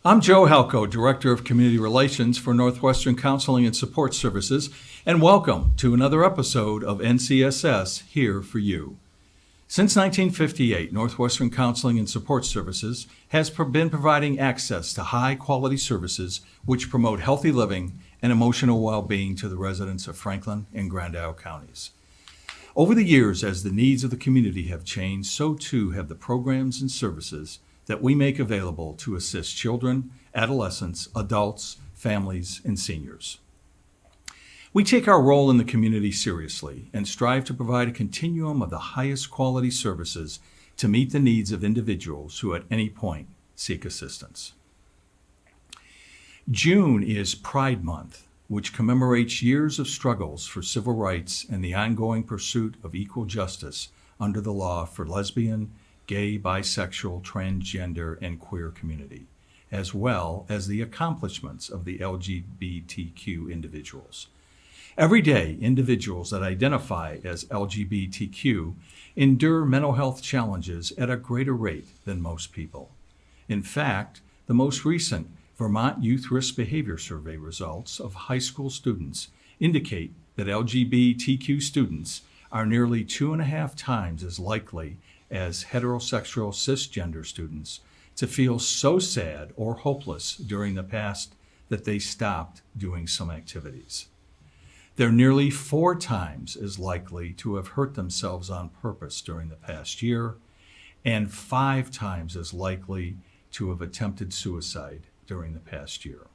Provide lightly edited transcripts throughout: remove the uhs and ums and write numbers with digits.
I'm Joe Halco, Director of Community Relations for Northwestern Counseling and Support Services, and welcome to another episode of NCSS Here for You. Since 1958, Northwestern Counseling and Support Services has been providing access to high-quality services which promote healthy living and emotional well-being to the residents of Franklin and Grand Isle counties. Over the years, as the needs of the community have changed, so too have the programs and services that we make available to assist children, adolescents, adults, families, and seniors. We take our role in the community seriously and strive to provide a continuum of the highest quality services to meet the needs of individuals who at any point seek assistance. June is Pride Month, which commemorates years of struggles for civil rights and the ongoing pursuit of equal justice under the law for lesbian, gay, bisexual, transgender, and queer community, as well as the accomplishments of the LGBTQ individuals. Every day, individuals that identify as LGBTQ endure mental health challenges at a greater rate than most people. In fact, the most recent Vermont Youth Risk Behavior Survey results of high school students indicate that LGBTQ students are nearly 2.5 times as likely as heterosexual cisgender students to feel so sad or hopeless during the past that they stopped doing some activities. They're nearly 4 times as likely to have hurt themselves on purpose during the past year, and 5 times as likely to have attempted suicide during the past year.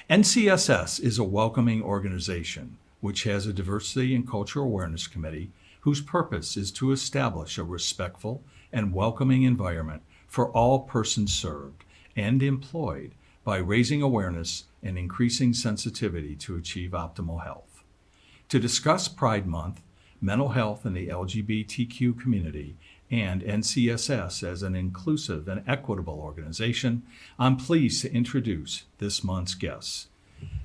NCSS is a welcoming organization which has a Diversity and Cultural Awareness Committee whose purpose is to establish a respectful and welcoming environment for all persons served and employed by raising awareness and increasing sensitivity to achieve optimal health. To discuss Pride Month, mental health in the LGBTQ community, and NCSS as an inclusive and equitable organization, I'm pleased to introduce this month's guests.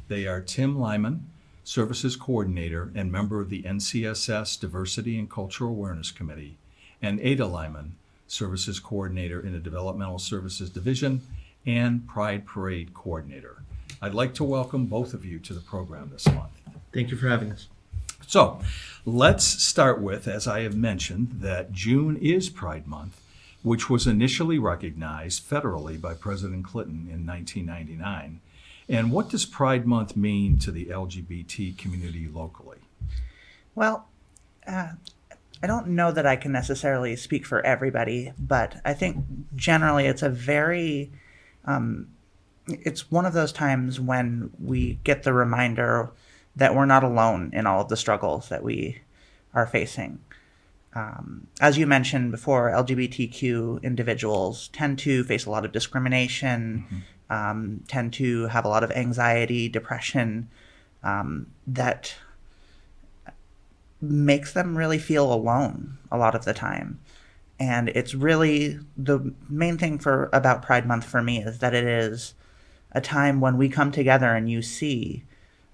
They are Tim Lyman, Services Coordinator and member of the NCSS Diversity and Cultural Awareness Committee, and Ada Lyman, Services Coordinator in the Developmental Services Division and Pride Parade Coordinator. I'd like to welcome both of you to the program this month. Thank you for having us. So let's start with, as I have mentioned, that June is Pride Month, which was initially recognized federally by President Clinton in 1999. And what does Pride Month mean to the LGBT community locally? Well, I don't know that I can necessarily speak for everybody, but I think generally it's it's one of those times when we get the reminder that we're not alone in all of the struggles that we are facing. As you mentioned before, LGBTQ individuals tend to face a lot of discrimination, tend to have a lot of anxiety, depression, that makes them really feel alone a lot of the time. And it's really the main thing about Pride Month for me is that it is a time when we come together and you see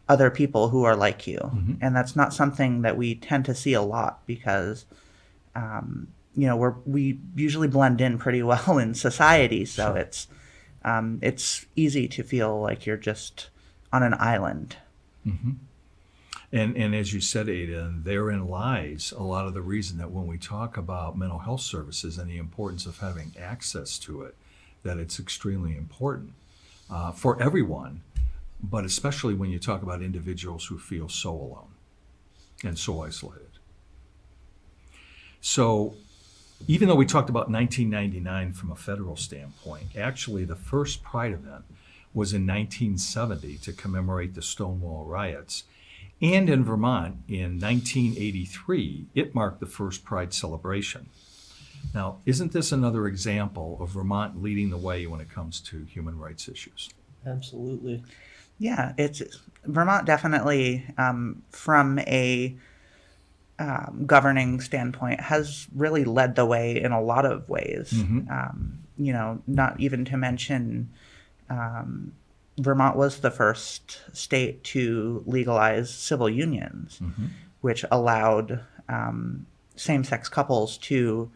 other people who are like you. Mm-hmm. And that's not something that we tend to see a lot because, we usually blend in pretty well in society. So sure. It's easy to feel like you're just on an island. Mm-hmm. And as you said, Ada, therein lies a lot of the reason that when we talk about mental health services and the importance of having access to it, that it's extremely important for everyone, but especially when you talk about individuals who feel so alone and so isolated. So even though we talked about 1999 from a federal standpoint, actually the first Pride event was in 1970 to commemorate the Stonewall riots. And in Vermont, in 1983, it marked the first Pride celebration. Now, isn't this another example of Vermont leading the way when it comes to human rights issues? Absolutely. Yeah, Vermont definitely, from a governing standpoint, has really led the way in a lot of ways. Mm-hmm. Not even to mention Vermont was the first state to legalize civil unions, mm-hmm. which allowed same-sex couples to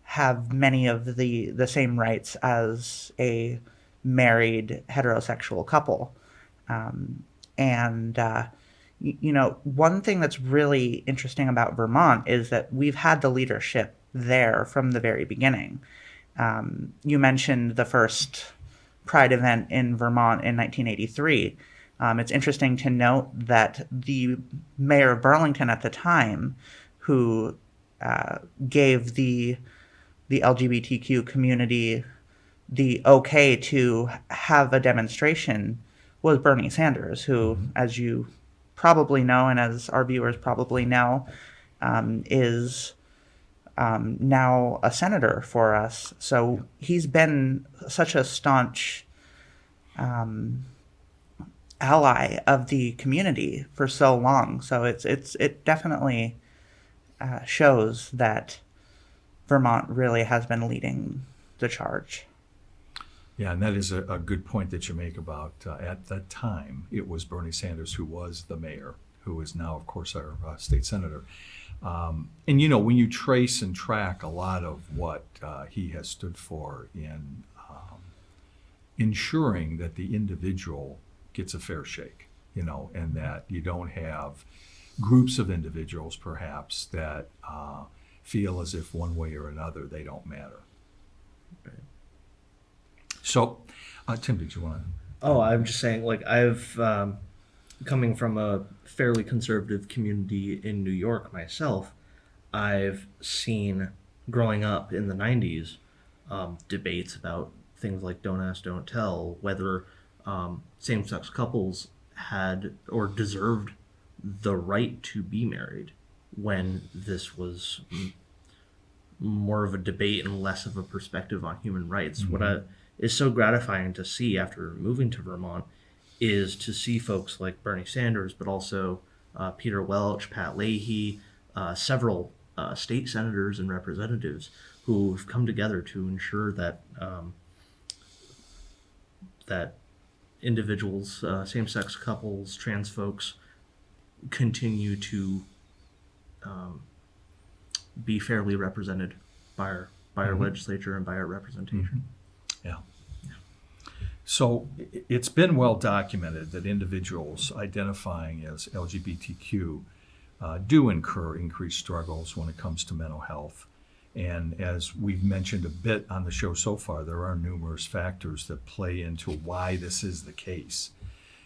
have many of the same rights as a married heterosexual couple. And one thing that's really interesting about Vermont is that we've had the leadership there from the very beginning. You mentioned the first Pride event in Vermont in 1983. It's interesting to note that the mayor of Burlington at the time, who gave the LGBTQ community the okay to have a demonstration, was Bernie Sanders, who, as you probably know, and as our viewers probably know, is now a senator for us. So he's been such a staunch ally of the community for so long. So it definitely shows that Vermont really has been leading the charge. Yeah, and that is a good point that you make about at that time, it was Bernie Sanders who was the mayor, who is now, of course, our state senator. And, when you trace and track a lot of what he has stood for in ensuring that the individual gets a fair shake, and that you don't have groups of individuals, perhaps, that feel as if one way or another they don't matter. So, Tim, did you want to? Oh, I'm just saying, I've coming from a fairly conservative community in New York myself, I've seen growing up in the 90s debates about things like don't ask, don't tell, whether same-sex couples had or deserved the right to be married, when this was more of a debate and less of a perspective on human rights. Mm-hmm. What is so gratifying to see after moving to Vermont is to see folks like Bernie Sanders, but also Peter Welch, Pat Leahy, several state senators and representatives who have come together to ensure that that individuals, same-sex couples, trans folks, continue to be fairly represented by our Mm-hmm. legislature and by our representation. Yeah. So it's been well documented that individuals identifying as LGBTQ do incur increased struggles when it comes to mental health. And as we've mentioned a bit on the show so far, there are numerous factors that play into why this is the case.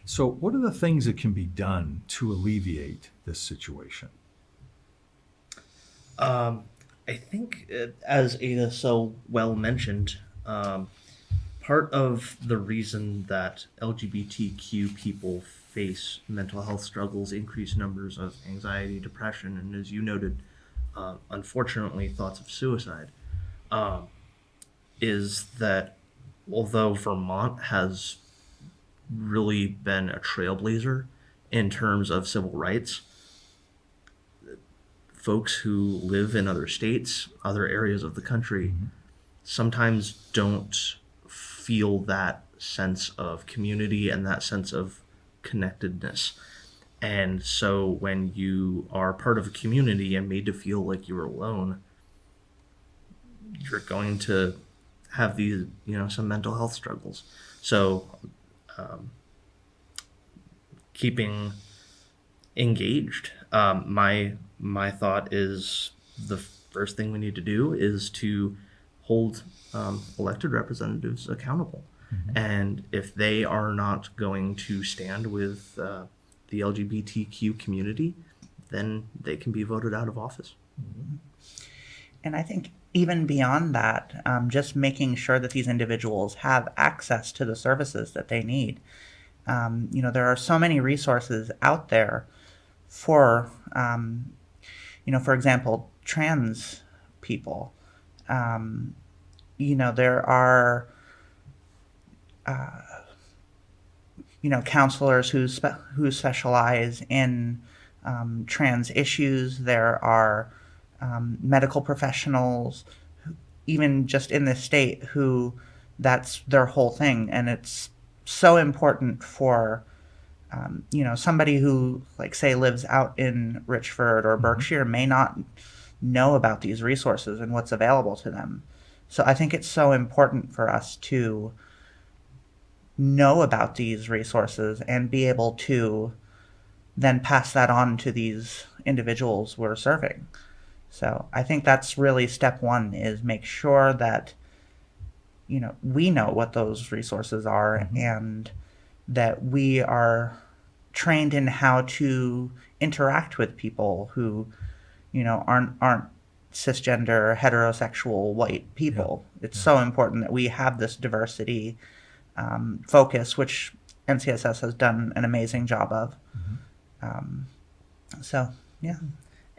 So what are the things that can be done to alleviate this situation? I think, as Ada so well mentioned, part of the reason that LGBTQ people face mental health struggles, increased numbers of anxiety, depression, and, as you noted, unfortunately, thoughts of suicide, is that although Vermont has really been a trailblazer in terms of civil rights, folks who live in other states, other areas of the country, sometimes don't feel that sense of community and that sense of connectedness. And so when you are part of a community and made to feel like you're alone, you're going to have these, some mental health struggles. So keeping engaged, my thought is the first thing we need to do is to hold elected representatives accountable. Mm-hmm. And if they are not going to stand with the LGBTQ community, then they can be voted out of office. Mm-hmm. And I think even beyond that, just making sure that these individuals have access to the services that they need. There are so many resources out there for, for example, trans people. There are, counselors who specialize in trans issues. There are medical professionals, even just in this state, who that's their whole thing. And it's so important for, somebody who, say, lives out in Richford or Berkshire may not know about these resources and what's available to them. So I think it's so important for us to know about these resources and be able to then pass that on to these individuals we're serving. So I think that's really step one, is make sure that we know what those resources are, and that we are trained in how to interact with people who aren't cisgender, heterosexual, white people. It's so important that we have this diversity focus, which NCSS has done an amazing job of. So, yeah.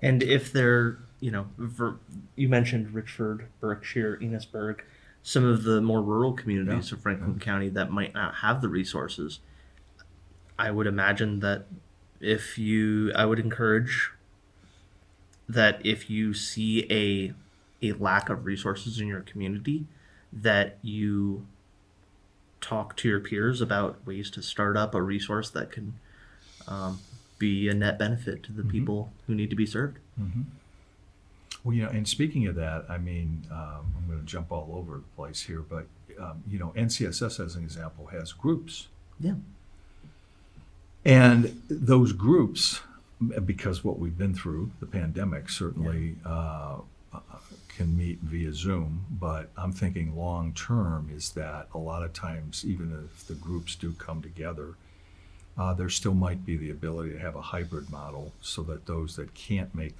And if they're, you mentioned Richford, Berkshire, Enosburg, some of the more rural communities of Franklin County that might not have the resources, I would imagine that I would encourage that if you see a lack of resources in your community, that you talk to your peers about ways to start up a resource that can be a net benefit to the people who need to be served. Well, and speaking of that, I mean, I'm going to jump all over the place here, but, NCSS, as an example, has groups. Yeah. And those groups, because what we've been through, the pandemic, certainly can meet via Zoom, but I'm thinking long term is that a lot of times, even if the groups do come together, there still might be the ability to have a hybrid model so that those that can't make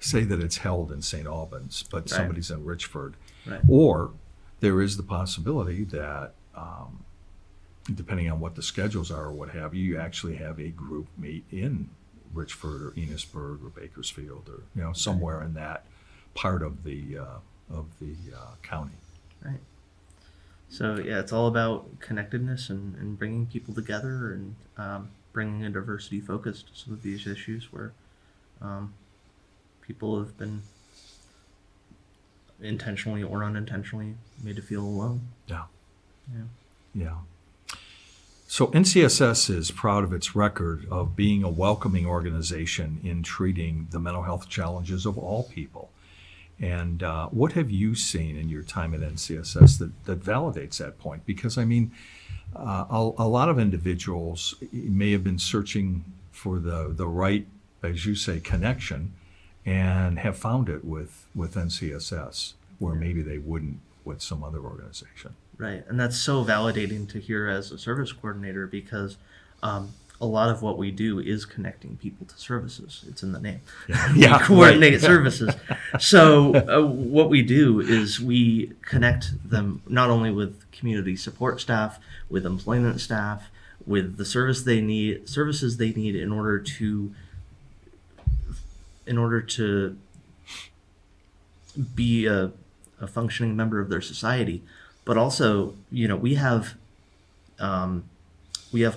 say that it's held in St. Albans, but Right. somebody's in Richford. Right. Or there is the possibility that, depending on what the schedules are or what have you, you actually have a group meet in Richford or Enosburg or Bakersfield or somewhere in that part of the county. Right. So yeah, it's all about connectedness and bringing people together and bringing a diversity focus to some of these issues where people have been intentionally or unintentionally made to feel alone. Yeah. Yeah. Yeah. So NCSS is proud of its record of being a welcoming organization in treating the mental health challenges of all people. And what have you seen in your time at NCSS that validates that point? Because, I mean, a lot of individuals may have been searching for the right, as you say, connection, and have found it with NCSS, where maybe they wouldn't with some other organization. Right, and that's so validating to hear as a service coordinator because a lot of what we do is connecting people to services. It's in the name. Yeah, We coordinate right. services. So what we do is we connect them not only with community support staff, with employment staff, with the services they need in order to be a functioning member of their society. But also, we have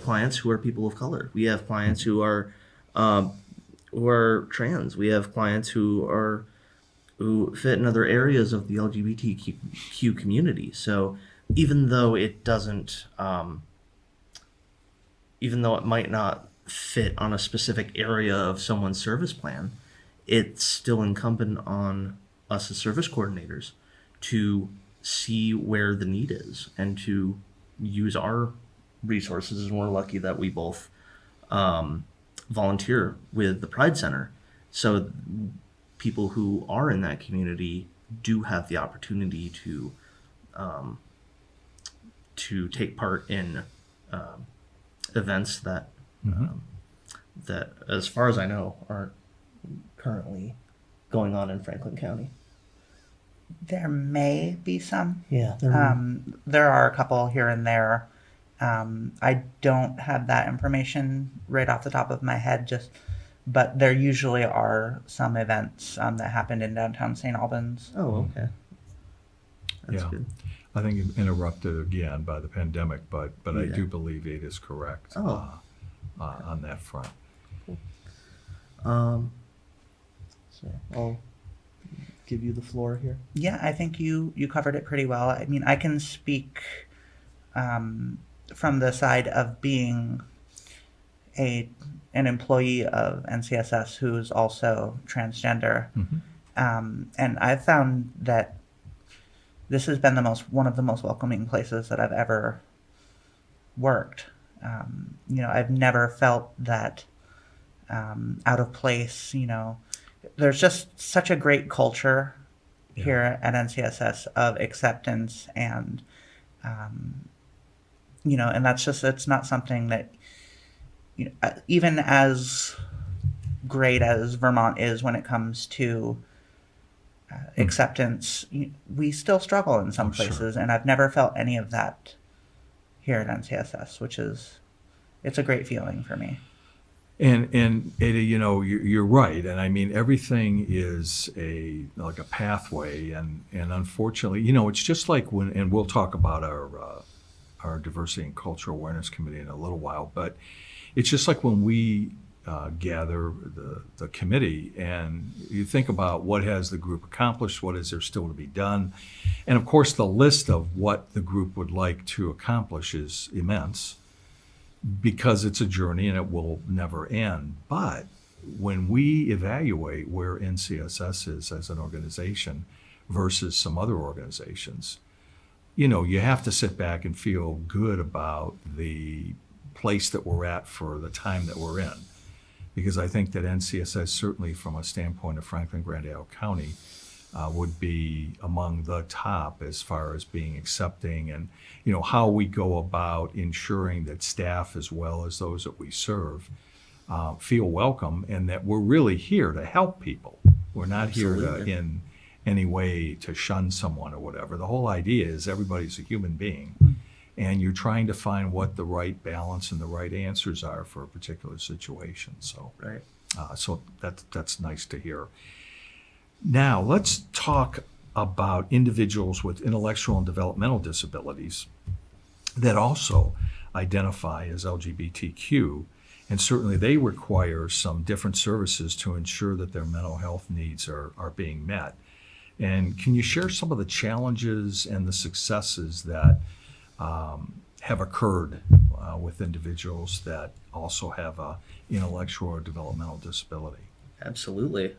clients who are people of color. We have clients who are trans. We have clients who fit in other areas of the LGBTQ community. So even though it doesn't, even though it might not fit on a specific area of someone's service plan, it's still incumbent on us as service coordinators to see where the need is and to use our resources. And we're lucky that we both volunteer with the Pride Center. So people who are in that community do have the opportunity to take part in events that, that, as far as I know, aren't currently going on in Franklin County. There may be some. Yeah. There are a couple here and there. I don't have that information right off the top of my head, but there usually are some events that happened in downtown St. Albans. Oh, okay. That's good. I think interrupted again by the pandemic, but I Yeah. do believe it is correct on that front. So I'll give you the floor here. Yeah, I think you covered it pretty well. I mean, I can speak from the side of being an employee of NCSS who's also transgender, and I've found that this has been one of the most welcoming places that I've ever worked. I've never felt that out of place. There's just such a great culture here at NCSS of acceptance, and and it's not something that, even as great as Vermont is when it comes to acceptance, we still struggle in some places, and I've never felt any of that here at NCSS, it's a great feeling for me. And you're right, and I mean everything is like a pathway, and unfortunately, it's just like and we'll talk about our diversity and cultural awareness committee in a little while, but it's just like when we gather the committee, and you think about what has the group accomplished, what is there still to be done, and of course the list of what the group would like to accomplish is immense, because it's a journey and it will never end. But when we evaluate where NCSS is as an organization versus some other organizations, you have to sit back and feel good about the place that we're at for the time that we're in. Because I think that NCSS, certainly from a standpoint of Franklin Grand Isle County, would be among the top as far as being accepting, and how we go about ensuring that staff as well as those that we serve feel welcome, and that we're really here to help people. We're not here to in any way to shun someone or whatever. The whole idea is everybody's a human being, and you're trying to find what the right balance and the right answers are for a particular situation. So, Right. So that's nice to hear. Now, let's talk about individuals with intellectual and developmental disabilities that also identify as LGBTQ, and certainly they require some different services to ensure that their mental health needs are being met. And can you share some of the challenges and the successes that have occurred with individuals that also have a intellectual or developmental disability? Absolutely.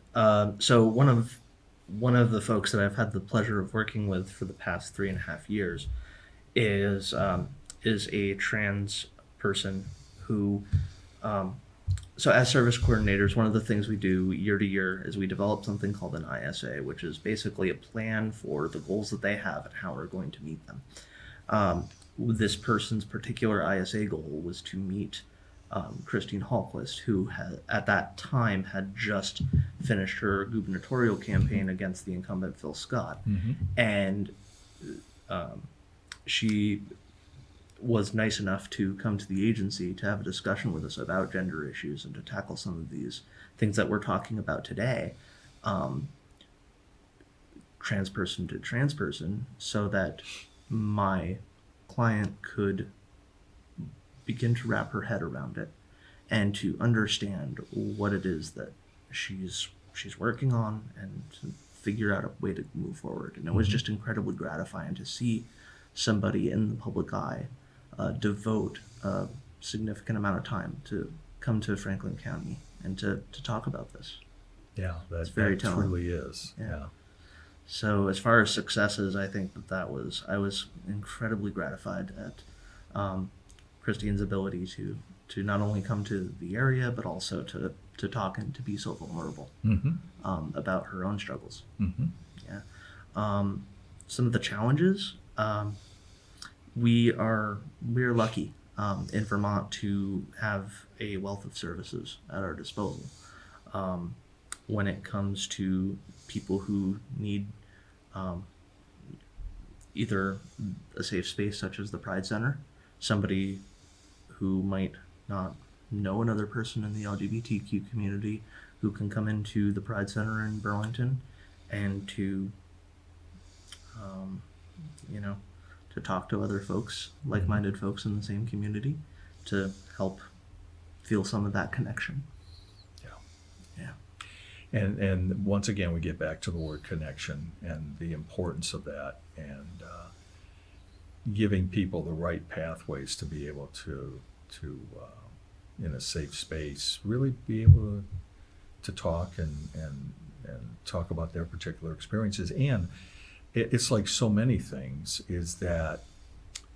So one of the folks that I've had the pleasure of working with for the past 3.5 years is a trans person who. So as service coordinators, one of the things we do year to year is we develop something called an ISA, which is basically a plan for the goals that they have and how we're going to meet them. This person's particular ISA goal was to meet Christine Hallquist, who at that time had just finished her gubernatorial campaign against the incumbent Phil Scott. Mm-hmm. And she was nice enough to come to the agency to have a discussion with us about gender issues and to tackle some of these things that we're talking about today, trans person to trans person, so that my client could begin to wrap her head around it and to understand what it is that she's working on and to figure out a way to move forward. And it was just incredibly gratifying to see somebody in the public eye devote a significant amount of time to come to Franklin County and to talk about this. Yeah, It's very that telling. truly is. Yeah. So as far as successes, I think I was incredibly gratified at Christine's ability to not only come to the area, but also to talk and to be so vulnerable about her own struggles. Mm-hmm. Yeah. Some of the challenges, we are lucky in Vermont to have a wealth of services at our disposal. When it comes to people who need either a safe space such as the Pride Center, somebody who might not know another person in the LGBTQ community who can come into the Pride Center in Burlington and to to talk to other folks, like-minded folks in the same community, to help feel some of that connection. And once again, we get back to the word connection and the importance of that, and giving people the right pathways to be able to in a safe space, really be able to talk and talk about their particular experiences. And it's like so many things, is that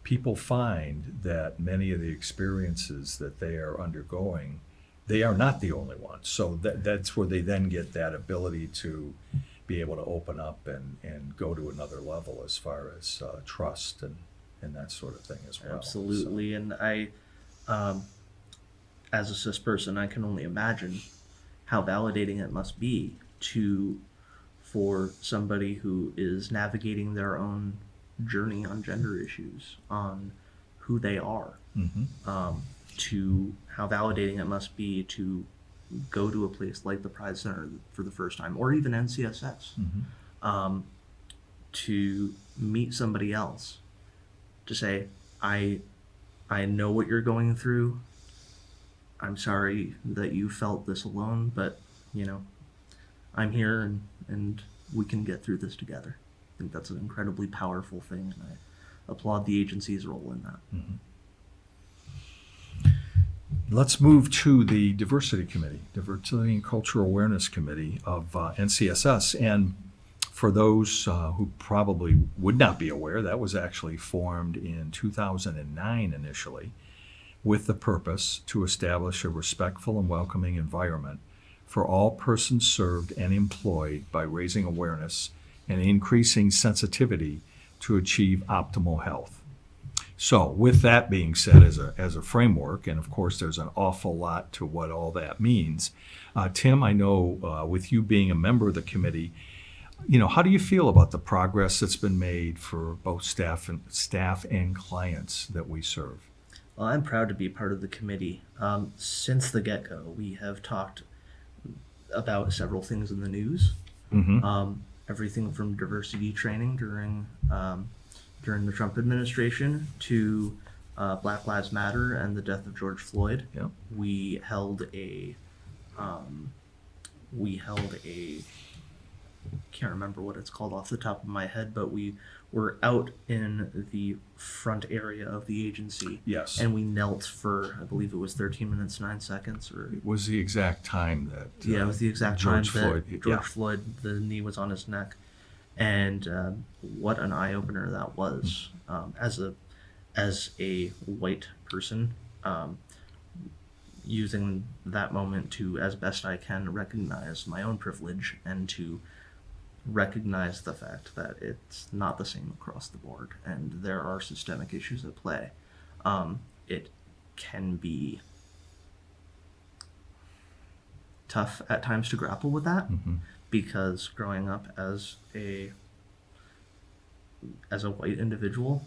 people find that many of the experiences that they are undergoing, they are not the only ones. So that's where they then get that ability to be able to open up and go to another level as far as trust and that sort of thing as well. Absolutely. And I, as a cis person, I can only imagine how validating it must be for somebody who is navigating their own journey on gender issues, on who they are, to how validating it must be to go to a place like the Pride Center for the first time, or even NCSS, to meet somebody else, to say, I know what you're going through. I'm sorry that you felt this alone, but I'm here and we can get through this together. I think that's an incredibly powerful thing, and I applaud the agency's role in that. Let's move to the Diversity Committee, Diversity and Cultural Awareness Committee of NCSS. And for those who probably would not be aware, that was actually formed in 2009 initially, with the purpose to establish a respectful and welcoming environment for all persons served and employed by raising awareness and increasing sensitivity to achieve optimal health. So with that being said, as a framework, and of course there's an awful lot to what all that means, Tim, I know with you being a member of the committee, how do you feel about the progress that's been made for both staff and clients that we serve? Well, I'm proud to be part of the committee. Since the get-go, we have talked about several things in the news. Everything from diversity training during the Trump administration to Black Lives Matter and the death of George Floyd. Yep. We held a can't remember what it's called off the top of my head, but we were out in the front area of the agency. Yes. And we knelt for, I believe it was 13 minutes, 9 seconds, or It was the exact time that it was the exact George time Floyd, that George Floyd, the knee was on his neck. And what an eye-opener that was. As a white person, using that moment to, as best I can, recognize my own privilege and to recognize the fact that it's not the same across the board and there are systemic issues at play. It can be tough at times to grapple with that, because growing up as a white individual,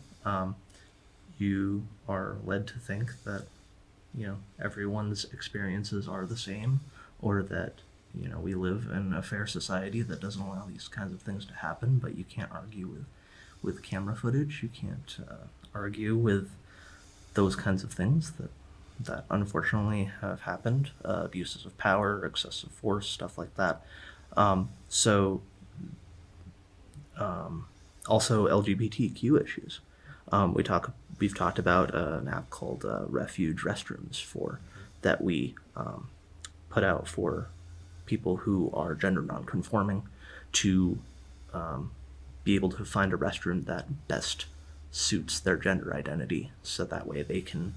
you are led to think that everyone's experiences are the same, or that we live in a fair society that doesn't allow these kinds of things to happen. But you can't argue with camera footage. You can't argue with those kinds of things that unfortunately have happened, abuses of power, excessive force, stuff like that. Also LGBTQ issues. We've talked about an app called Refuge Restrooms that we put out for people who are gender nonconforming to be able to find a restroom that best suits their gender identity, so that way they can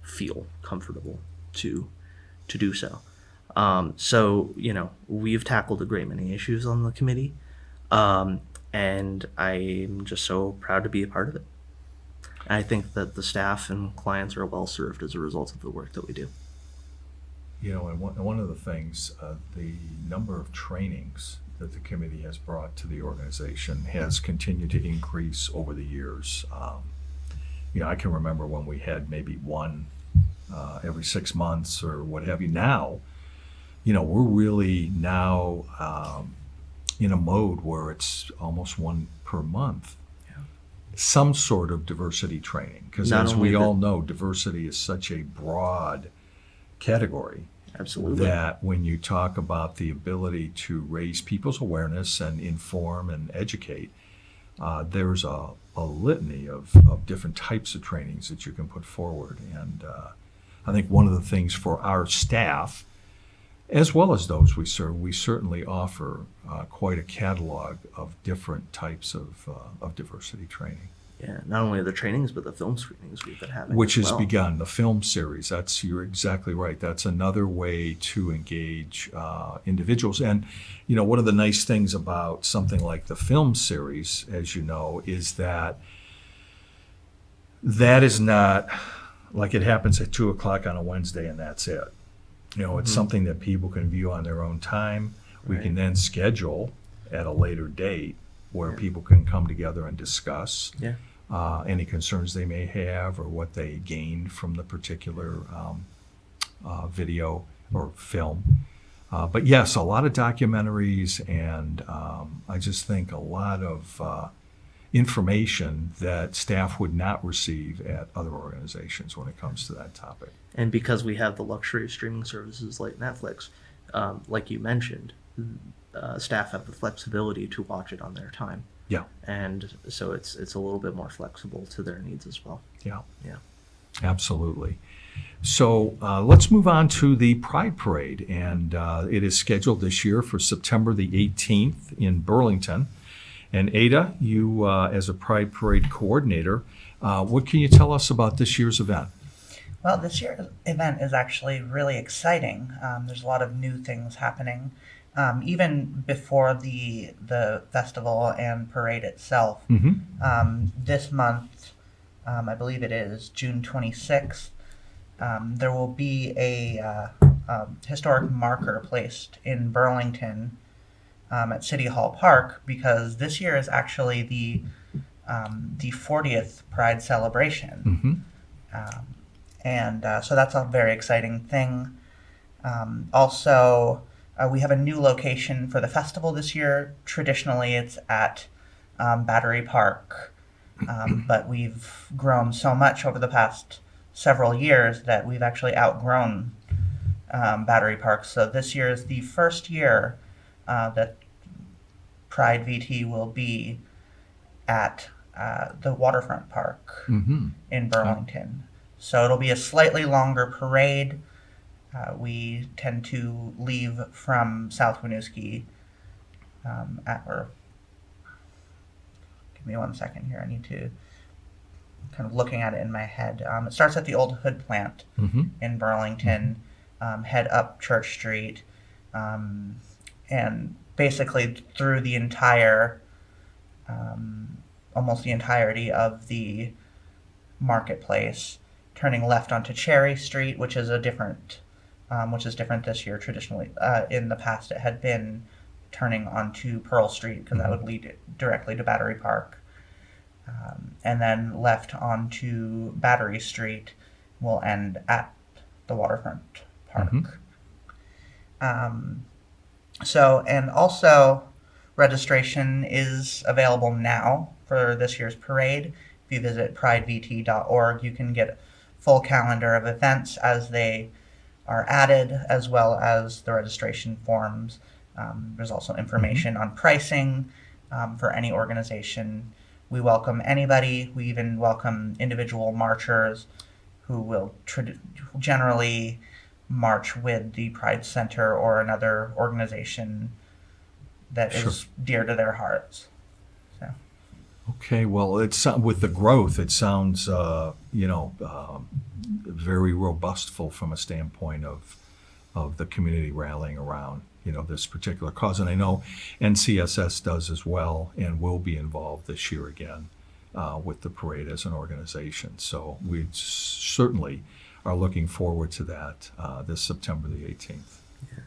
feel comfortable to do so. We've tackled a great many issues on the committee, and I'm just so proud to be a part of it. I think that the staff and clients are well served as a result of the work that we do. And one of the things, the number of trainings that the committee has brought to the organization has continued to increase over the years. I can remember when we had maybe one every 6 months or what have you. Now, we're really now in a mode where it's almost one per month. Some sort of diversity training, because as we all know, diversity is such a broad category. Absolutely. That when you talk about the ability to raise people's awareness and inform and educate, there's a litany of different types of trainings that you can put forward. And I think one of the things for our staff, as well as those we serve, we certainly offer quite a catalog of different types of diversity training. Yeah, not only the trainings, but the film screenings we've been having. Which as has well. begun, the film series. You're exactly right. That's another way to engage individuals. And, one of the nice things about something like the film series, as you know, is that is not like it happens at 2:00 on a Wednesday and that's it. It's something that people can view on their own time. We can then schedule at a later date where people can come together and discuss Yeah. any concerns they may have or what they gained from the particular video or film. But yes, a lot of documentaries, and I just think a lot of information that staff would not receive at other organizations when it comes to that topic. And because we have the luxury of streaming services like Netflix, like you mentioned, staff have the flexibility to watch it on their time. Yeah, And so it's a little bit more flexible to their needs as well. yeah, Yeah. absolutely. So let's move on to the Pride Parade, and it is scheduled this year for September the 18th in Burlington. And Ada, you as a Pride Parade coordinator, what can you tell us about this year's event? Well, this year's event is actually really exciting. There's a lot of new things happening. Even before the festival and parade itself, this month, I believe it is June 26th, there will be a historic marker placed in Burlington at City Hall Park, because this year is actually the 40th Pride celebration. So that's a very exciting thing. Also, we have a new location for the festival this year. Traditionally, it's at Battery Park, but we've grown so much over the past several years that we've actually outgrown Battery Park. So this year is the first year that Pride VT will be at the Waterfront Park in Burlington. So it'll be a slightly longer parade. We tend to leave from South Winooski give me 1 second here. I need to kind of looking at it in my head. It starts at the old Hood plant in Burlington, head up Church Street, and basically through the entire, almost the entirety of the marketplace, turning left onto Cherry Street, which is different this year. Traditionally, in the past, it had been turning onto Pearl Street, because that would lead directly to Battery Park. And then left onto Battery Street will end at the Waterfront Park. And also registration is available now for this year's parade. If you visit pridevt.org, you can get a full calendar of events as they are added, as well as the registration forms. There's also information on pricing for any organization. We welcome anybody. We even welcome individual marchers who will generally march with the Pride Center or another organization that is dear to their hearts. So. Okay, well, it's with the growth, it sounds very robustful from a standpoint of the community rallying around this particular cause. And I know NCSS does as well, and will be involved this year again with the parade as an organization. So we certainly are looking forward to that this September the 18th. Yeah.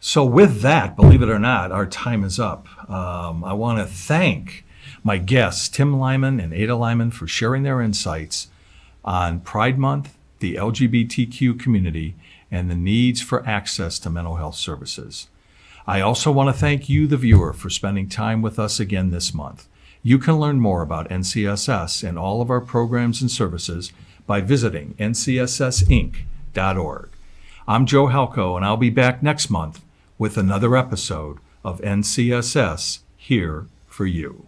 So with that, believe it or not, our time is up. I want to thank my guests, Tim Lyman and Ada Lyman, for sharing their insights on Pride Month, the LGBTQ community, and the needs for access to mental health services. I also want to thank you, the viewer, for spending time with us again this month. You can learn more about NCSS and all of our programs and services by visiting ncssinc.org. I'm Joe Halco, and I'll be back next month with another episode of NCSS Here for You.